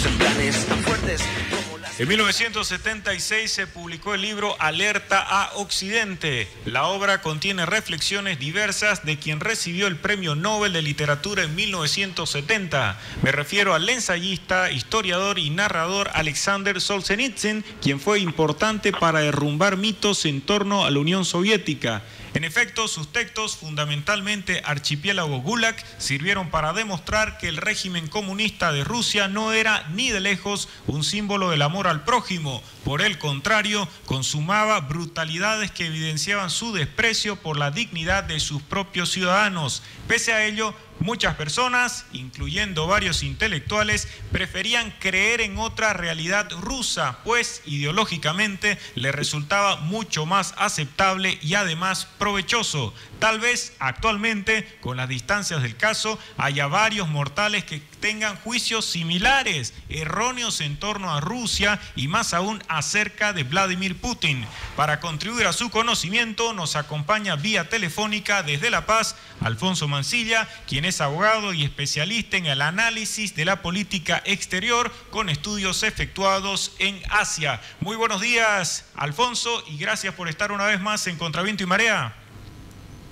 en planes tan fuertes como las... En 1976 se publicó el libro Alerta a Occidente. La obra contiene reflexiones diversas de quien recibió el Premio Nobel de Literatura en 1970. Me refiero al ensayista, historiador y narrador Alexander Solzhenitsyn, quien fue importante para derrumbar mitos en torno a la Unión Soviética. En efecto, sus textos, fundamentalmente Archipiélago Gulag, sirvieron para demostrar que el régimen comunista de Rusia no era ni de lejos un símbolo del amor al prójimo. Por el contrario, consumaba brutalidades que evidenciaban su desprecio por la dignidad de sus propios ciudadanos. Pese a ello, muchas personas, incluyendo varios intelectuales, preferían creer en otra realidad rusa, pues ideológicamente les resultaba mucho más aceptable y además provechoso. Tal vez actualmente, con las distancias del caso, haya varios mortales que tengan juicios similares, erróneos en torno a Rusia y más aún acerca de Vladimir Putin. Para contribuir a su conocimiento nos acompaña vía telefónica desde La Paz Alfonso Mancilla, quien es abogado y especialista en el análisis de la política exterior con estudios efectuados en Asia. Muy buenos días, Alfonso, y gracias por estar una vez más en Contraviento y Marea.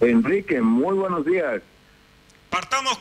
Enrique, muy buenos días. Partamos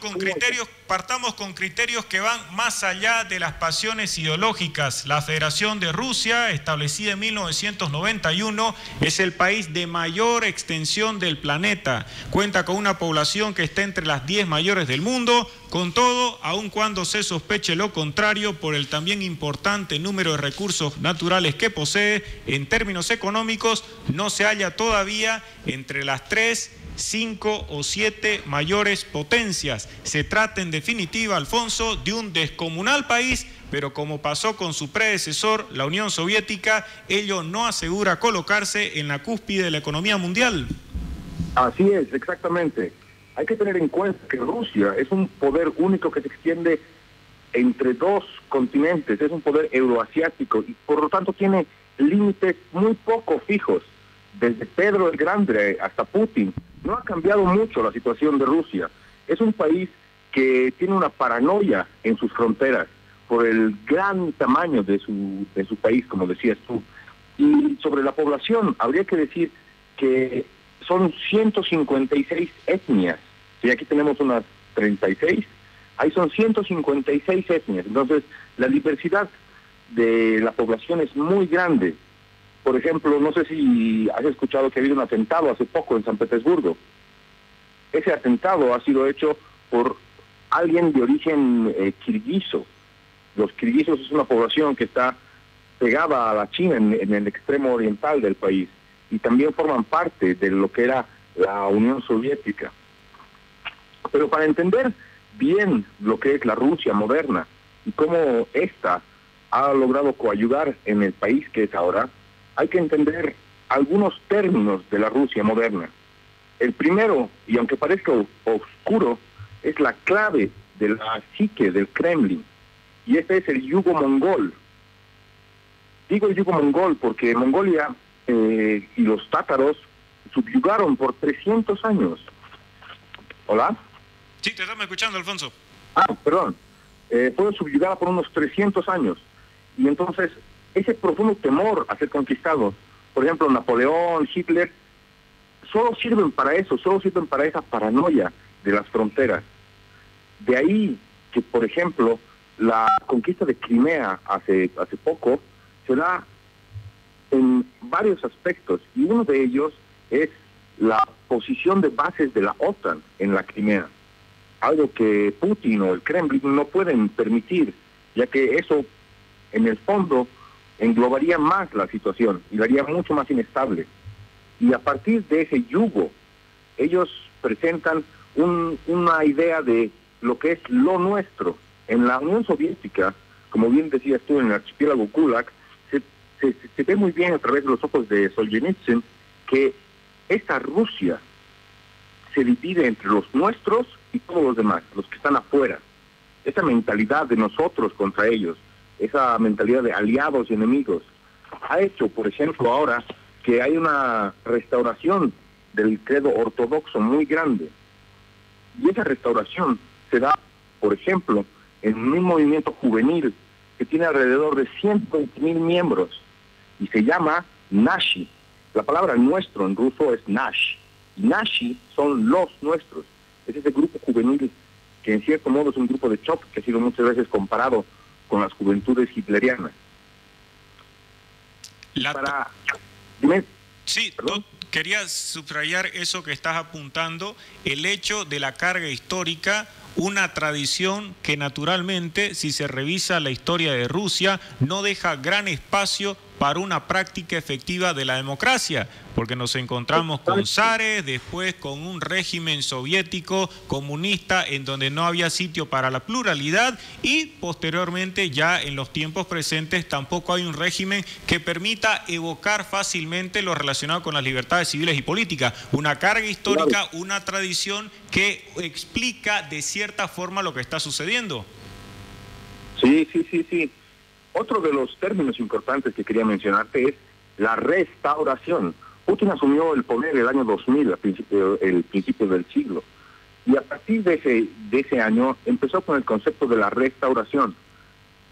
con criterios que van más allá de las pasiones ideológicas. La Federación de Rusia, establecida en 1991, es el país de mayor extensión del planeta. Cuenta con una población que está entre las 10 mayores del mundo. Con todo, aun cuando se sospeche lo contrario por el también importante número de recursos naturales que posee, en términos económicos, no se halla todavía entre las 3, 5 o 7 mayores potencias. Se trata en definitiva, Alfonso, de un descomunal país, pero como pasó con su predecesor, la Unión Soviética, ello no asegura colocarse en la cúspide de la economía mundial. Así es, exactamente. Hay que tener en cuenta que Rusia es un poder único que se extiende entre dos continentes, es un poder euroasiático y por lo tanto tiene límites muy poco fijos. Desde Pedro el Grande hasta Putin, no ha cambiado mucho la situación de Rusia. Es un país que tiene una paranoia en sus fronteras por el gran tamaño de su país, como decías tú. Y sobre la población, habría que decir que son 156 etnias. Si aquí tenemos unas 36, ahí son 156 etnias. Entonces, la diversidad de la población es muy grande. Por ejemplo, no sé si has escuchado que ha habido un atentado hace poco en San Petersburgo. Ese atentado ha sido hecho por alguien de origen kirguiso. Los kirguisos es una población que está pegada a la China en el extremo oriental del país y también forman parte de lo que era la Unión Soviética. Pero para entender bien lo que es la Rusia moderna y cómo ésta ha logrado coadyuvar en el país que es ahora, hay que entender algunos términos de la Rusia moderna. El primero, y aunque parezca oscuro, es la clave de la psique del Kremlin, y este es el yugo mongol. Digo yugo mongol porque Mongolia y los tátaros subyugaron por 300 años. ¿Hola? Sí, te estamos escuchando, Alfonso. Perdón. Fueron subyugadas por unos 300 años, y entonces ese profundo temor a ser conquistado, por ejemplo, Napoleón, Hitler, solo sirven para eso, solo sirven para esa paranoia de las fronteras. De ahí que, por ejemplo, la conquista de Crimea hace poco se da en varios aspectos, y uno de ellos es la posición de bases de la OTAN en la Crimea, algo que Putin o el Kremlin no pueden permitir, ya que eso, en el fondo, englobaría más la situación y la haría mucho más inestable. Y a partir de ese yugo, ellos presentan una idea de lo que es lo nuestro. En la Unión Soviética, como bien decías tú, en el archipiélago Gulag, se ve muy bien a través de los ojos de Solzhenitsyn que esta Rusia se divide entre los nuestros y todos los demás, los que están afuera. Esa mentalidad de nosotros contra ellos, esa mentalidad de aliados y enemigos, ha hecho, por ejemplo, ahora que hay una restauración del credo ortodoxo muy grande. Y esa restauración se da, por ejemplo, en un movimiento juvenil que tiene alrededor de 120.000 miembros y se llama Nashi. La palabra nuestro en ruso es Nash. Y Nashi son los nuestros. Es ese grupo juvenil que en cierto modo es un grupo de choque que ha sido muchas veces comparado con las juventudes hitlerianas. Dime. Sí, quería subrayar eso que estás apuntando, el hecho de la carga histórica, una tradición que naturalmente, si se revisa la historia de Rusia, no deja gran espacio para una práctica efectiva de la democracia, porque nos encontramos con zares, después con un régimen soviético comunista en donde no había sitio para la pluralidad y posteriormente ya en los tiempos presentes tampoco hay un régimen que permita evocar fácilmente lo relacionado con las libertades civiles y políticas. Una carga histórica, una tradición que explica de cierta forma lo que está sucediendo. Sí. Otro de los términos importantes que quería mencionarte es la restauración. Putin asumió el poder el año 2000, el principio del siglo, y a partir de ese año empezó con el concepto de la restauración.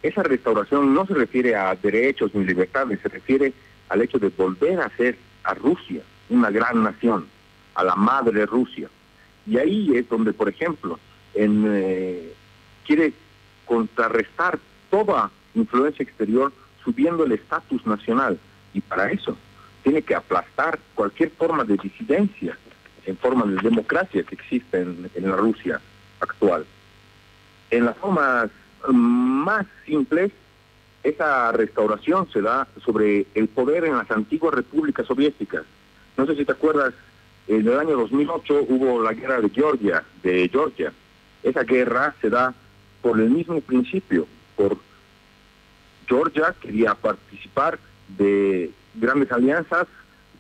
Esa restauración no se refiere a derechos ni libertades, se refiere al hecho de volver a hacer a Rusia una gran nación, a la madre Rusia. Y ahí es donde, por ejemplo, quiere contrarrestar toda influencia exterior subiendo el estatus nacional, y para eso tiene que aplastar cualquier forma de disidencia en forma de democracia que existe en la Rusia actual. En las formas más simples, esa restauración se da sobre el poder en las antiguas repúblicas soviéticas. No sé si te acuerdas, en el año 2008 hubo la guerra de Georgia. Esa guerra se da por el mismo principio, por Georgia quería participar de grandes alianzas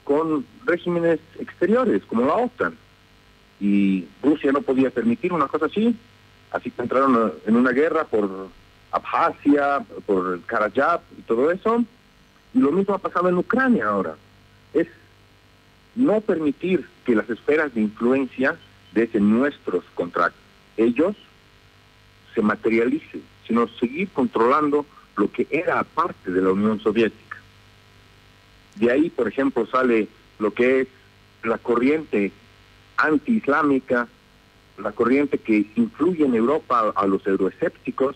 con regímenes exteriores como la OTAN y Rusia no podía permitir una cosa así que entraron en una guerra por Abjasia, por el Karabaj y todo eso, y lo mismo ha pasado en Ucrania ahora. Es no permitir que las esferas de influencia de ese nuestros contra ellos se materialice, sino seguir controlando lo que era parte de la Unión Soviética. De ahí, por ejemplo, sale lo que es la corriente anti-islámica, la corriente que influye en Europa a los euroescépticos.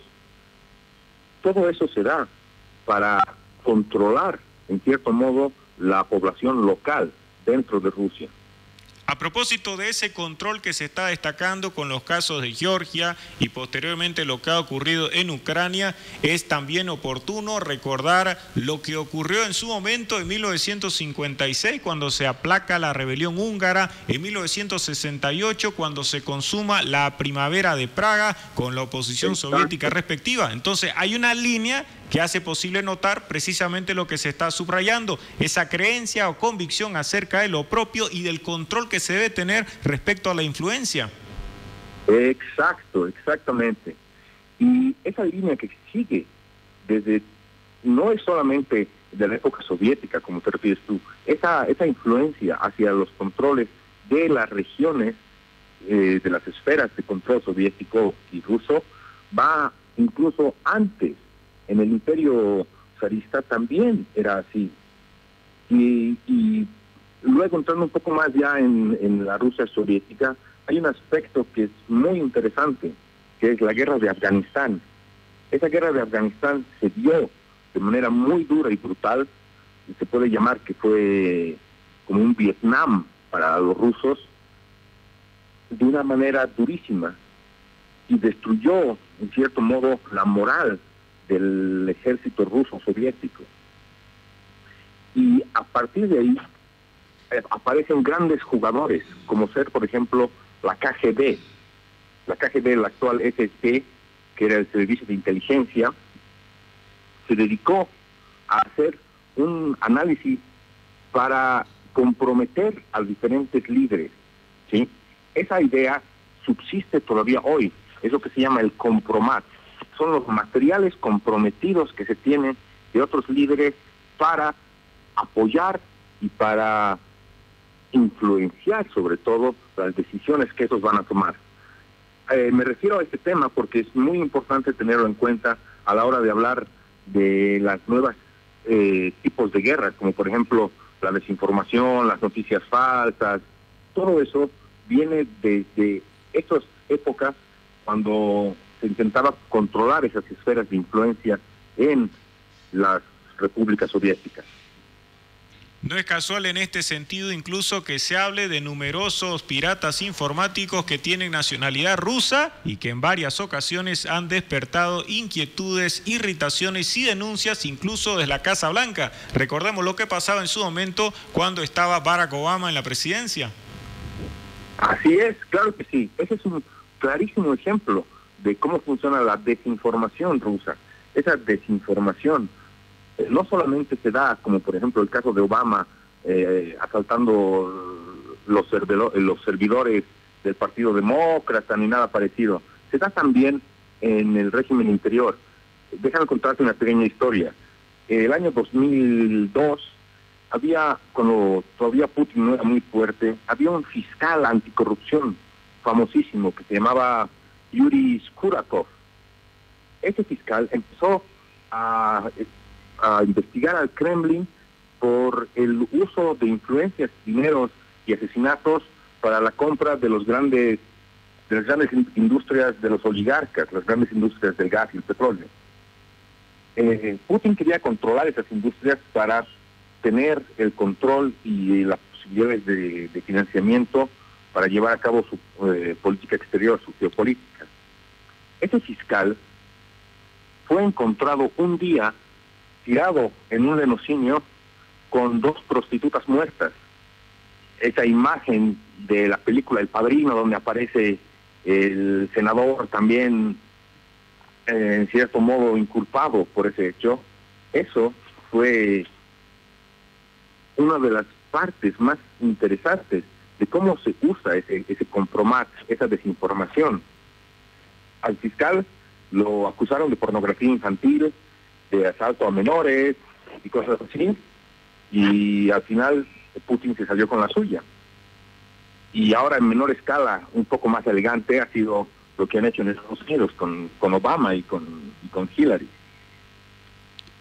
Todo eso se da para controlar, en cierto modo, la población local dentro de Rusia. A propósito de ese control que se está destacando con los casos de Georgia y posteriormente lo que ha ocurrido en Ucrania, es también oportuno recordar lo que ocurrió en su momento en 1956 cuando se aplaca la rebelión húngara, en 1968 cuando se consuma la primavera de Praga con la oposición soviética respectiva. Entonces hay una línea que hace posible notar precisamente lo que se está subrayando, esa creencia o convicción acerca de lo propio y del control que se debe tener respecto a la influencia. Exactamente. Y esa línea que sigue no es solamente de la época soviética, como te refieres tú, esa influencia hacia los controles de las regiones, de las esferas de control soviético y ruso, va incluso antes. En el imperio zarista también era así. Y luego, entrando un poco más ya en la Rusia soviética, hay un aspecto que es muy interesante, que es la guerra de Afganistán. Esa guerra de Afganistán se dio de manera muy dura y brutal, y se puede llamar que fue como un Vietnam para los rusos, de una manera durísima, y destruyó, en cierto modo, la moral del ejército ruso soviético. Y a partir de ahí aparecen grandes jugadores, como ser, por ejemplo, la KGB. La KGB, la actual FSB, que era el servicio de inteligencia, se dedicó a hacer un análisis para comprometer a diferentes líderes, ¿sí? Esa idea subsiste todavía hoy, es lo que se llama el compromat. Son los materiales comprometidos que se tienen de otros líderes para apoyar y para influenciar sobre todo las decisiones que esos van a tomar. Me refiero a este tema porque es muy importante tenerlo en cuenta a la hora de hablar de las nuevas tipos de guerra, como por ejemplo la desinformación, las noticias falsas. Todo eso viene desde esas épocas cuando se intentaba controlar esas esferas de influencia en las repúblicas soviéticas. No es casual en este sentido incluso que se hable de numerosos piratas informáticos que tienen nacionalidad rusa y que en varias ocasiones han despertado inquietudes, irritaciones y denuncias incluso desde la Casa Blanca. Recordemos lo que pasaba en su momento cuando estaba Barack Obama en la presidencia. Así es, claro que sí. Ese es un clarísimo ejemplo de cómo funciona la desinformación rusa. Esa desinformación no solamente se da, como por ejemplo el caso de Obama, asaltando los servidores del Partido Demócrata, ni nada parecido. Se da también en el régimen interior. Déjame contarte una pequeña historia. El año 2002, cuando todavía Putin no era muy fuerte, había un fiscal anticorrupción famosísimo que se llamaba Yuri Skurakov. Ese fiscal empezó a investigar al Kremlin por el uso de influencias, dineros y asesinatos para la compra de las grandes industrias de los oligarcas, las grandes industrias del gas y el petróleo. Putin quería controlar esas industrias para tener el control y las posibilidades de financiamiento para llevar a cabo su política exterior, su geopolítica. Ese fiscal fue encontrado un día tirado en un lenocinio con 2 prostitutas muertas. Esa imagen de la película El Padrino, donde aparece el senador también en cierto modo inculpado por ese hecho, eso fue una de las partes más interesantes de cómo se usa ese compromat, esa desinformación. Al fiscal lo acusaron de pornografía infantil, de asalto a menores y cosas así, y al final Putin se salió con la suya. Y ahora en menor escala, un poco más elegante, ha sido lo que han hecho en Estados Unidos con Obama y con Hillary.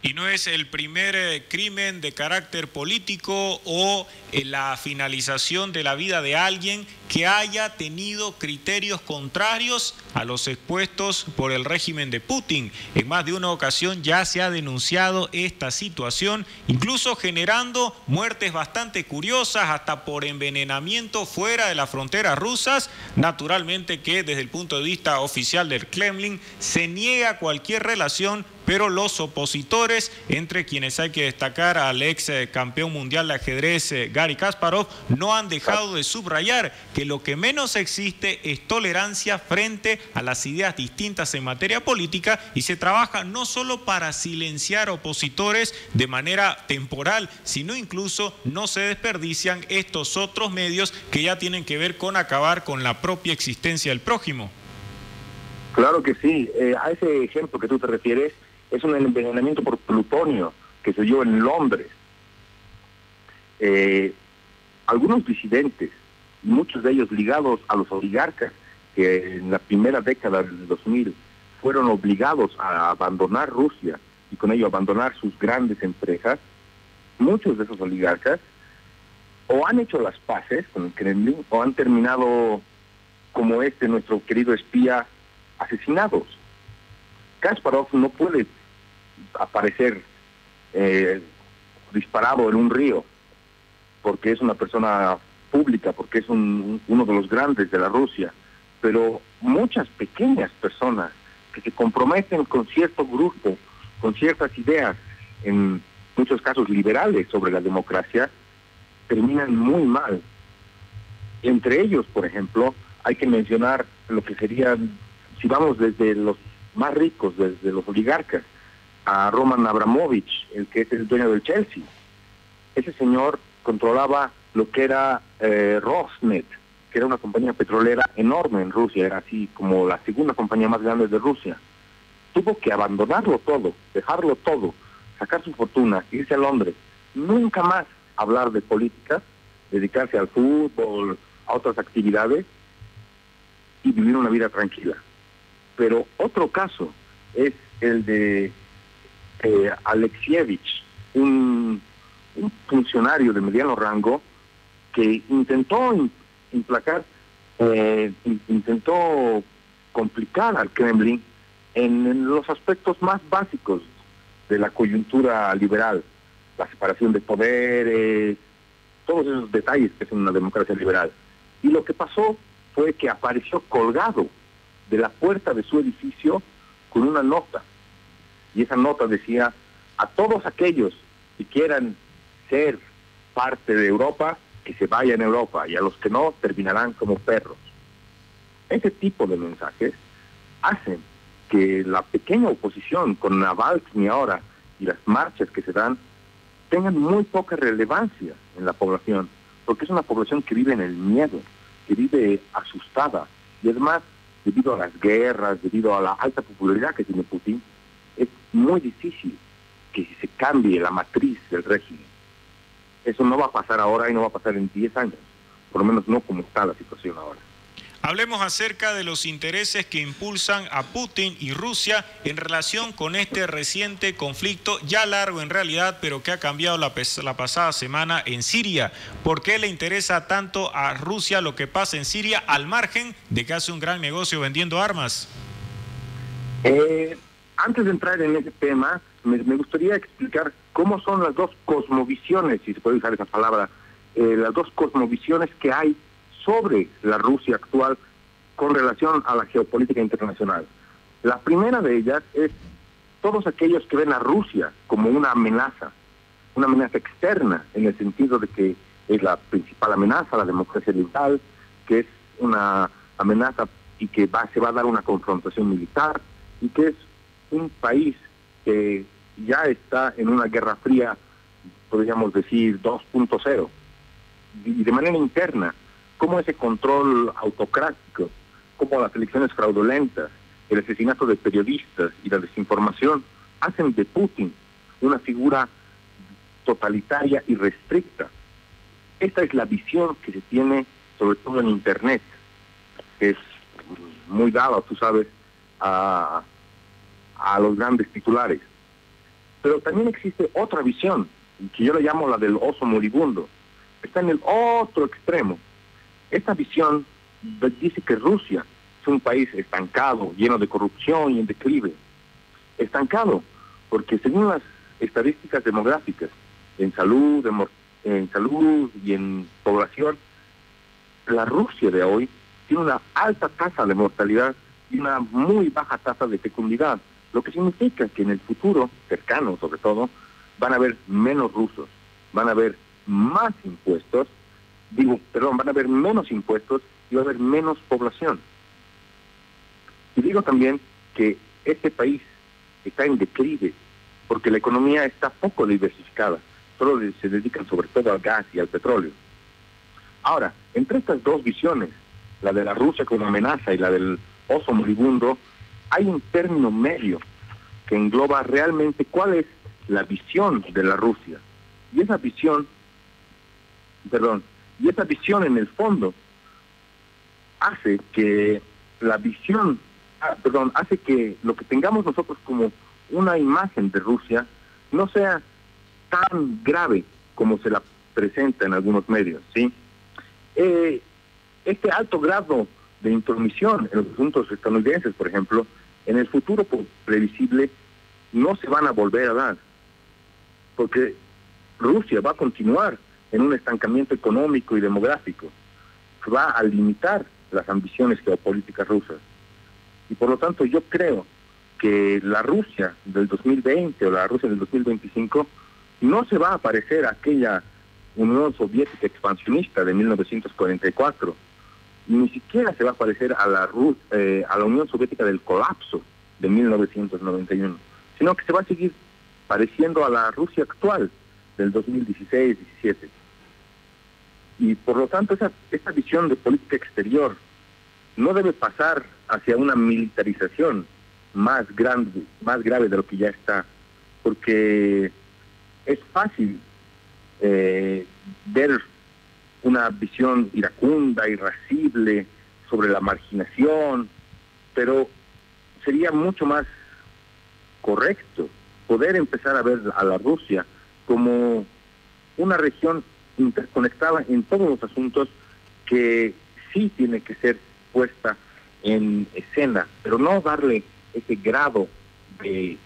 Y no es el primer crimen de carácter político o la finalización de la vida de alguien que haya tenido criterios contrarios a los expuestos por el régimen de Putin. En más de una ocasión ya se ha denunciado esta situación, incluso generando muertes bastante curiosas, hasta por envenenamiento fuera de las fronteras rusas. Naturalmente que desde el punto de vista oficial del Kremlin se niega cualquier relación, pero los opositores, entre quienes hay que destacar al ex campeón mundial de ajedrez Garry Kasparov, no han dejado de subrayar que lo que menos existe es tolerancia frente a las ideas distintas en materia política, y se trabaja no solo para silenciar opositores de manera temporal, sino incluso no se desperdician estos otros medios que ya tienen que ver con acabar con la propia existencia del prójimo. Claro que sí. A ese ejemplo que tú te refieres, es un envenenamiento por plutonio que se dio en Londres. Algunos disidentes, muchos de ellos ligados a los oligarcas, que en la primera década del 2000 fueron obligados a abandonar Rusia y con ello abandonar sus grandes empresas, muchos de esos oligarcas o han hecho las paces con el Kremlin o han terminado como nuestro querido espía, asesinados. Kasparov no puede aparecer disparado en un río porque es una persona pública, porque es uno de los grandes de la Rusia, pero muchas pequeñas personas que se comprometen con cierto grupo, con ciertas ideas, en muchos casos liberales sobre la democracia, terminan muy mal. Entre ellos, por ejemplo, hay que mencionar lo que serían, si vamos desde los más ricos, desde los oligarcas, a Roman Abramovich, el que es el dueño del Chelsea. Ese señor controlaba lo que era Rosneft, que era una compañía petrolera enorme en Rusia, era así como la segunda compañía más grande de Rusia. Tuvo que abandonarlo todo, dejarlo todo, sacar su fortuna, irse a Londres, nunca más hablar de política, dedicarse al fútbol, a otras actividades y vivir una vida tranquila. Pero otro caso es el de Alexievich, un funcionario de mediano rango que intentó intentó complicar al Kremlin en los aspectos más básicos de la coyuntura liberal, la separación de poderes, todos esos detalles que es una democracia liberal. Y lo que pasó fue que apareció colgado de la puerta de su edificio con una nota. Y esa nota decía: a todos aquellos que quieran ser parte de Europa, que se vayan a Europa, y a los que no, terminarán como perros. Ese tipo de mensajes hacen que la pequeña oposición, con Navalny ahora y las marchas que se dan, tengan muy poca relevancia en la población, porque es una población que vive en el miedo, que vive asustada, y además, debido a las guerras, debido a la alta popularidad que tiene Putin, es muy difícil que se cambie la matriz del régimen. Eso no va a pasar ahora y no va a pasar en 10 años, por lo menos no como está la situación ahora. Hablemos acerca de los intereses que impulsan a Putin y Rusia en relación con este reciente conflicto, ya largo en realidad, pero que ha cambiado la pasada semana en Siria. ¿Por qué le interesa tanto a Rusia lo que pasa en Siria, al margen de que hace un gran negocio vendiendo armas? Antes de entrar en ese tema, me gustaría explicar cómo son las dos cosmovisiones, si se puede usar esa palabra, las dos cosmovisiones que hay sobre la Rusia actual con relación a la geopolítica internacional. La primera de ellas es todos aquellos que ven a Rusia como una amenaza externa, en el sentido de que es la principal amenaza a la democracia liberal, que es una amenaza y que se va a dar una confrontación militar, y que es un país que ya está en una guerra fría, podríamos decir 2.0, y de manera interna, como ese control autocrático, como las elecciones fraudulentas, el asesinato de periodistas y la desinformación hacen de Putin una figura totalitaria y restricta. Esta es la visión que se tiene, sobre todo en Internet, que es muy dada, tú sabes, a los grandes titulares. Pero también existe otra visión, que yo la llamo la del oso moribundo. Está en el otro extremo. Esta visión dice que Rusia es un país estancado, lleno de corrupción y en declive. Estancado, porque según las estadísticas demográficas, en salud y en población, la Rusia de hoy tiene una alta tasa de mortalidad y una muy baja tasa de fecundidad, lo que significa que en el futuro, cercano sobre todo, van a haber menos rusos, van a haber más impuestos, van a haber menos impuestos y va a haber menos población. Y digo también que este país está en declive porque la economía está poco diversificada, solo se dedican sobre todo al gas y al petróleo. Ahora, entre estas dos visiones, la de la Rusia como amenaza y la del oso moribundo, hay un término medio que engloba realmente cuál es la visión de la Rusia. Y esa visión en el fondo hace que hace que lo que tengamos nosotros como una imagen de Rusia no sea tan grave como se la presenta en algunos medios, ¿sí? Este alto grado de intromisión en los asuntos estadounidenses, por ejemplo, en el futuro previsible no se van a volver a dar, porque Rusia va a continuar en un estancamiento económico y demográfico, que va a limitar las ambiciones geopolíticas rusas. Y por lo tanto yo creo que la Rusia del 2020 o la Rusia del 2025 no se va a parecer a aquella Unión Soviética expansionista de 1944, ni siquiera se va a parecer a la Unión Soviética del colapso de 1991, sino que se va a seguir pareciendo a la Rusia actual del 2016-17. Y por lo tanto esa visión de política exterior no debe pasar hacia una militarización más grave de lo que ya está, porque es fácil ver una visión iracunda, irascible sobre la marginación, pero sería mucho más correcto poder empezar a ver a la Rusia como una región interconectada en todos los asuntos que sí tiene que ser puesta en escena, pero no darle ese grado de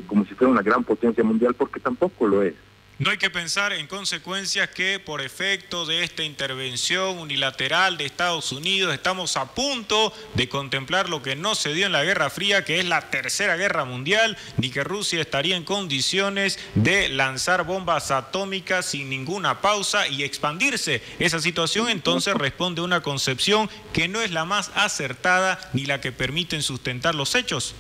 como si fuera una gran potencia mundial, porque tampoco lo es. No hay que pensar en consecuencias que por efecto de esta intervención unilateral de Estados Unidos estamos a punto de contemplar lo que no se dio en la Guerra Fría, que es la Tercera Guerra Mundial, ni que Rusia estaría en condiciones de lanzar bombas atómicas sin ninguna pausa y expandirse. Esa situación entonces responde a una concepción que no es la más acertada ni la que permiten sustentar los hechos.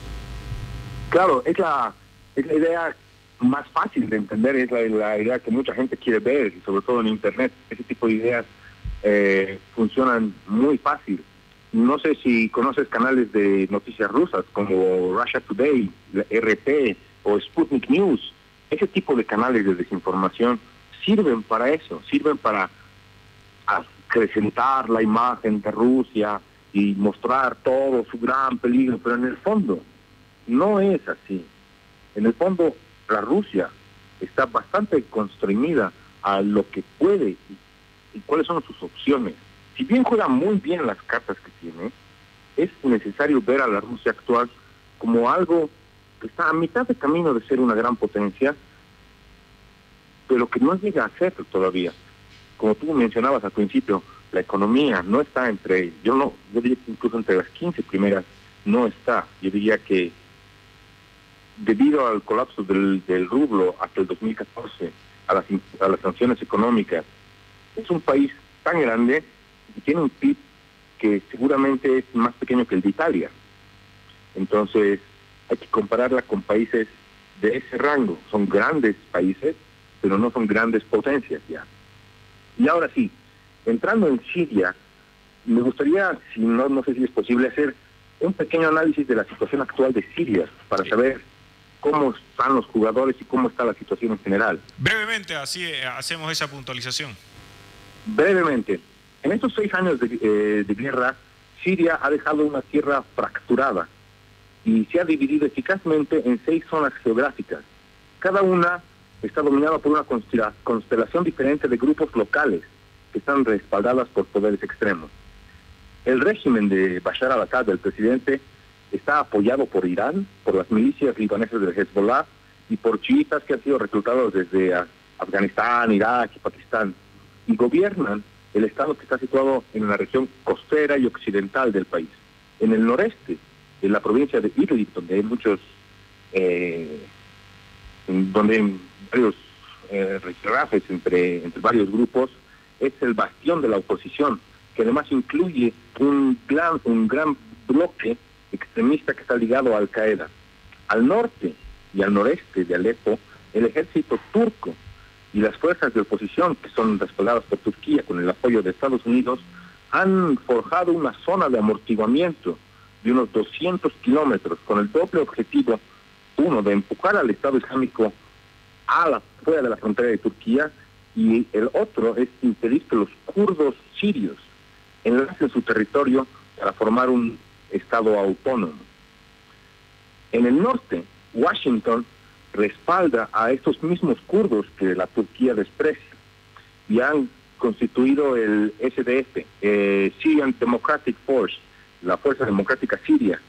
Claro, es la idea más fácil de entender, es la idea que mucha gente quiere ver, y sobre todo en Internet. Ese tipo de ideas funcionan muy fácil. No sé si conoces canales de noticias rusas como Russia Today, RT o Sputnik News. Ese tipo de canales de desinformación sirven para eso, sirven para acrecentar la imagen de Rusia y mostrar todo su gran peligro, pero en el fondo no es así. En el fondo, la Rusia está bastante constreñida a lo que puede y cuáles son sus opciones. Si bien juega muy bien las cartas que tiene, es necesario ver a la Rusia actual como algo que está a mitad de camino de ser una gran potencia, pero que no llega a ser todavía. Como tú mencionabas al principio, la economía no está yo diría que incluso entre las 15 primeras no está. Yo diría que debido al colapso del rublo hasta el 2014, a las sanciones económicas, es un país tan grande y tiene un PIB que seguramente es más pequeño que el de Italia. Entonces, hay que compararla con países de ese rango. Son grandes países, pero no son grandes potencias ya. Y ahora sí, entrando en Siria, me gustaría, si no sé si es posible, hacer un pequeño análisis de la situación actual de Siria para saber cómo están los jugadores y cómo está la situación en general. Brevemente, así hacemos esa puntualización. Brevemente, en estos 6 años de guerra, Siria ha dejado una tierra fracturada y se ha dividido eficazmente en 6 zonas geográficas. Cada una está dominada por una constelación diferente de grupos locales que están respaldadas por poderes extremos. El régimen de Bashar al-Assad, el presidente, está apoyado por Irán, por las milicias libanesas del Hezbollah y por chiitas que han sido reclutados desde Afganistán, Irak y Pakistán, y gobiernan el estado que está situado en la región costera y occidental del país. En el noreste, en la provincia de Idlib, donde hay muchos, donde hay varios rifirrafes entre varios grupos, es el bastión de la oposición, que además incluye un gran bloque extremista que está ligado a Al-Qaeda. Al norte y al noreste de Alepo, el ejército turco y las fuerzas de oposición, que son respaldadas por Turquía con el apoyo de Estados Unidos, han forjado una zona de amortiguamiento de unos 200 kilómetros con el doble objetivo, uno, de empujar al Estado Islámico fuera de la frontera de Turquía, y el otro es impedir que los kurdos sirios enlacen su territorio para formar un Estado autónomo. En el norte, Washington respalda a estos mismos kurdos que la Turquía desprecia y han constituido el SDF, Syrian Democratic Force, la Fuerza Democrática Siria,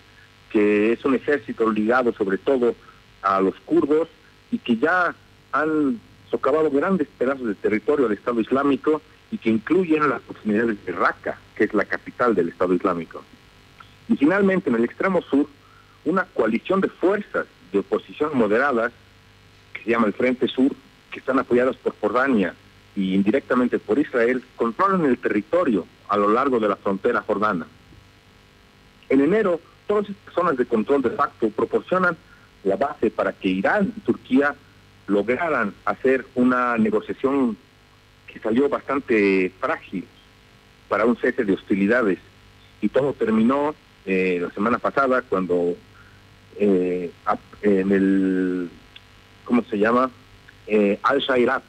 que es un ejército ligado sobre todo a los kurdos y que ya han socavado grandes pedazos de territorio del Estado Islámico y que incluyen las proximidades de Raqqa, que es la capital del Estado Islámico. Y finalmente, en el extremo sur, una coalición de fuerzas de oposición moderadas, que se llama el Frente Sur, que están apoyadas por Jordania y indirectamente por Israel, controlan el territorio a lo largo de la frontera jordana. En enero, todas estas zonas de control de facto proporcionan la base para que Irán y Turquía lograran hacer una negociación que salió bastante frágil para un cese de hostilidades. Y todo terminó la semana pasada cuando en el, ¿cómo se llama? Al-Shairat.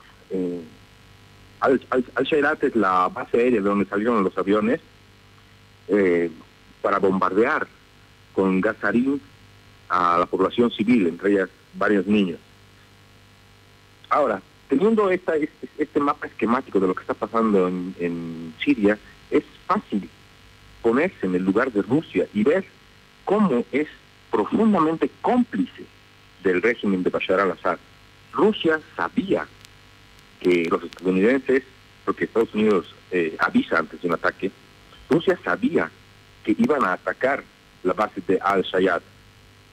Al-Shairat es la base aérea de donde salieron los aviones para bombardear con gas sarín a la población civil, entre ellas varios niños. Ahora, teniendo este mapa esquemático de lo que está pasando en Siria, es fácil ponerse en el lugar de Rusia y ver cómo es profundamente cómplice del régimen de Bashar al-Assad. Rusia sabía que los estadounidenses, porque Estados Unidos avisa antes de un ataque, Rusia sabía que iban a atacar la base de Al-Shayat.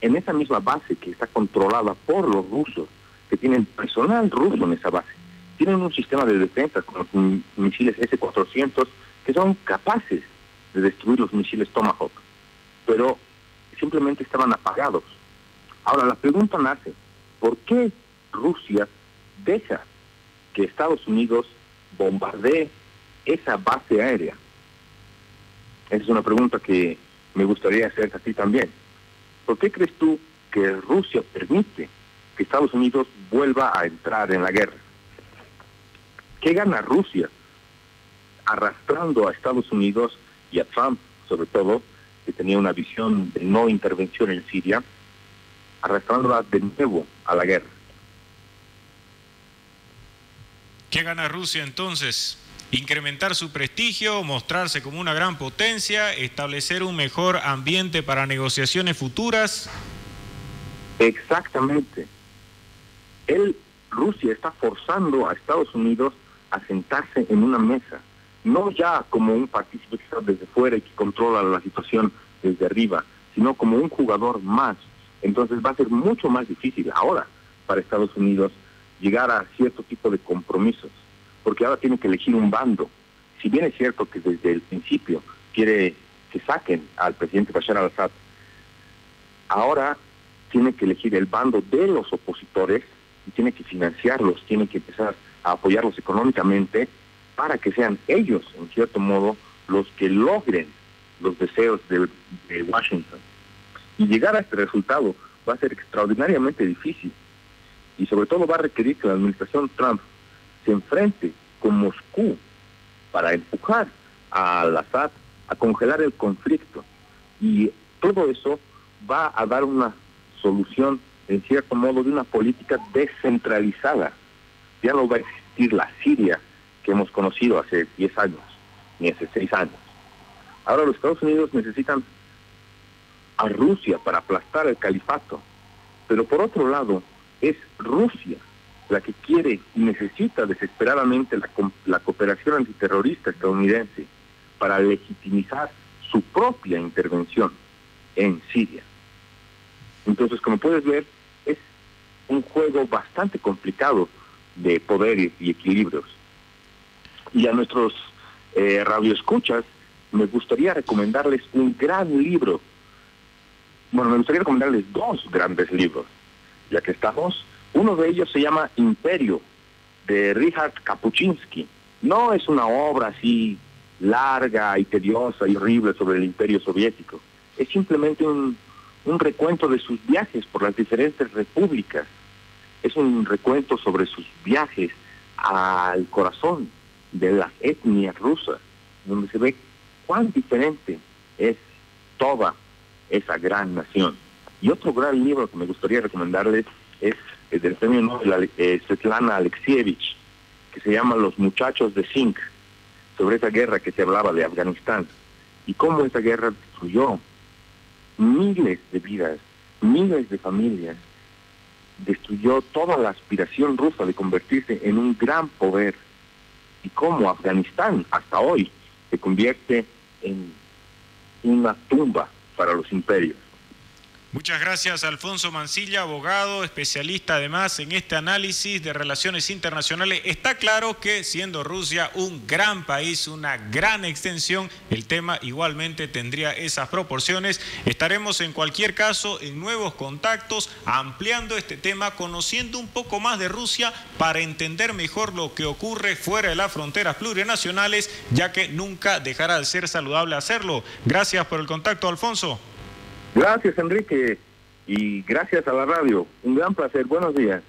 En esa misma base que está controlada por los rusos, que tienen personal ruso en esa base, tienen un sistema de defensa con los misiles S-400 que son capaces de destruir los misiles Tomahawk, pero simplemente estaban apagados. Ahora la pregunta nace, ¿por qué Rusia deja que Estados Unidos bombardee esa base aérea? Esa es una pregunta que me gustaría hacer a ti también. ¿Por qué crees tú que Rusia permite que Estados Unidos vuelva a entrar en la guerra? ¿Qué gana Rusia arrastrando a Estados Unidos y a Trump, sobre todo, que tenía una visión de no intervención en Siria, arrastrándola de nuevo a la guerra? ¿Qué gana Rusia entonces? Incrementar su prestigio, mostrarse como una gran potencia, establecer un mejor ambiente para negociaciones futuras. Exactamente. Rusia está forzando a Estados Unidos a sentarse en una mesa, no ya como un partícipe que está desde fuera y que controla la situación desde arriba, sino como un jugador más. Entonces va a ser mucho más difícil ahora para Estados Unidos llegar a cierto tipo de compromisos, porque ahora tiene que elegir un bando. Si bien es cierto que desde el principio quiere que saquen al presidente Bashar al-Assad, ahora tiene que elegir el bando de los opositores y tiene que financiarlos, tiene que empezar a apoyarlos económicamente para que sean ellos, en cierto modo, los que logren los deseos de Washington. Y llegar a este resultado va a ser extraordinariamente difícil, y sobre todo va a requerir que la administración Trump se enfrente con Moscú para empujar a al-Assad a congelar el conflicto. Y todo eso va a dar una solución, en cierto modo, de una política descentralizada. Ya no va a existir la Siria que hemos conocido hace 10 años, ni hace 6 años. Ahora los Estados Unidos necesitan a Rusia para aplastar el califato, pero por otro lado es Rusia la que quiere y necesita desesperadamente la cooperación antiterrorista estadounidense para legitimizar su propia intervención en Siria. Entonces, como puedes ver, es un juego bastante complicado de poderes y equilibrios. Y a nuestros radioescuchas me gustaría recomendarles un gran libro. Bueno, me gustaría recomendarles 2 grandes libros, ya que estamos. Uno de ellos se llama Imperio, de Richard Kapuscinski. No es una obra así larga y tediosa y horrible sobre el Imperio Soviético. Es simplemente un recuento de sus viajes por las diferentes repúblicas. Es un recuento sobre sus viajes al corazón de las etnias rusas, donde se ve cuán diferente es toda esa gran nación. Y otro gran libro que me gustaría recomendarles es el del premio Nobel Svetlana Alexievich, que se llama Los muchachos de Zinc, sobre esa guerra que se hablaba de Afganistán y cómo esa guerra destruyó miles de vidas, miles de familias, destruyó toda la aspiración rusa de convertirse en un gran poder, y cómo Afganistán hasta hoy se convierte en una tumba para los imperios. Muchas gracias, Alfonso Mancilla, abogado, especialista además en este análisis de relaciones internacionales. Está claro que siendo Rusia un gran país, una gran extensión, el tema igualmente tendría esas proporciones. Estaremos en cualquier caso en nuevos contactos, ampliando este tema, conociendo un poco más de Rusia para entender mejor lo que ocurre fuera de las fronteras plurinacionales, ya que nunca dejará de ser saludable hacerlo. Gracias por el contacto, Alfonso. Gracias, Enrique, y gracias a la radio. Un gran placer. Buenos días.